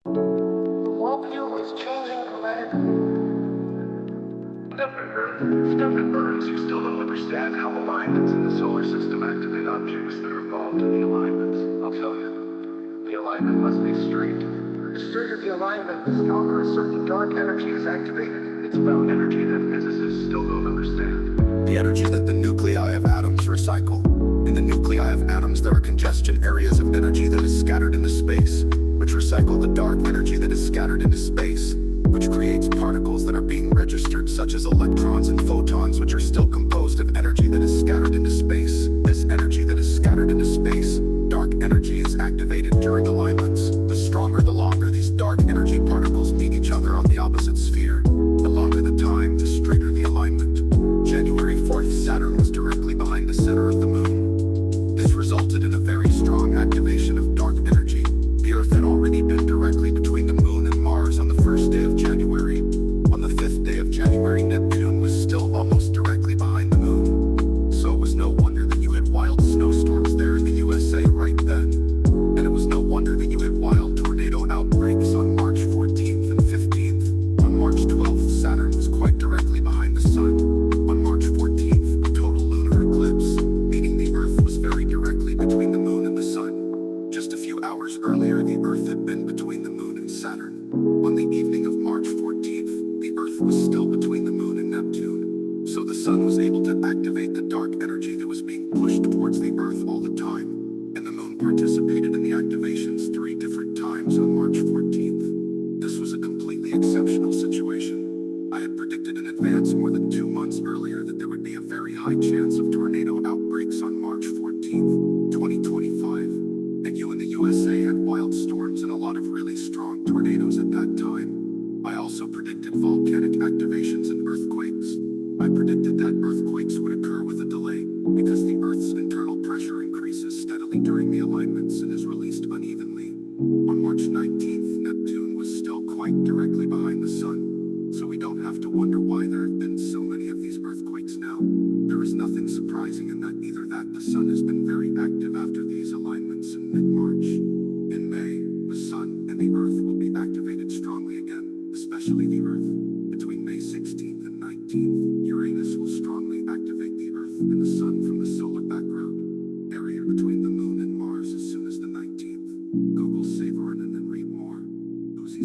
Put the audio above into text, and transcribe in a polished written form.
The worldview is changing dramatically. Stefan Burns, you still don't understand how alignments in the solar system activate objects that are involved in the alignments. I'll tell you. The alignment must be straight. The straighter the alignment, the stronger a certain dark energy is activated. It's about energy that physicists still don't understand. The energy that the nuclei of atoms recycle. In the nuclei of atoms there are congestion areas of energy that is scattered into space, which recycle the dark energy that is scattered into space, which creates particles that are being registered, such as electrons and photons, which are still composed of energy that is scattered into space. This energy that is scattered into space, dark energy, is activated during alignments. The stronger, the longer these dark energy particles meet each other on the opposite sphere, the longer the time, the straighter the alignment. January 4th, Saturn was directly behind the center of the moon. This resulted in a very strong activation of dark energy. The Earth had already been directly between the moon and Mars on the first day of January. On the 5th day of January, Neptune was still almost directly behind the moon. So it was no wonder that you had wild snowstorms there in the USA right then. And it was no wonder that you had wild tornado outbreaks on March 14th and 15th. On March 12th, Saturn was quite directly behind the Sun. On March 14th, a total lunar eclipse, meaning the Earth was very directly between the moon and the Sun. Just a few hours earlier, the Earth had been between the moon and Saturn. On the evening of March 14th, the Earth was still between the moon and Neptune. So the Sun was able to activate the dark energy that was being pushed towards the Earth all the time. And the moon participated in the activations 3 different times on March 14th. This was a completely exceptional situation. I had predicted in advance more than 2 months earlier that there would be a very high chance of tornado outbreaks on March 14th, 2025. And you in the USA had wild storms and a lot of really strong tornadoes at that time. I also predicted volcanic activations and earthquakes. I predicted that earthquakes would occur with a delay, because the Earth's internal pressure increases steadily during the alignments and is released unevenly. On March 19th, Neptune was still quite directly behind the Sun, so we don't have to wonder why there have been so many of these earthquakes now. There is nothing surprising in that, either that the Sun has been very active after these alignments in mid-March. In May, the Sun and the Earth will be activated strongly again, especially the Earth. Between May 16th and 19th, Uranus will strongly activate the Earth and the Sun from the solar background area between the Moon and Mars as soon as the 19th. Google Save and then read more. Uzi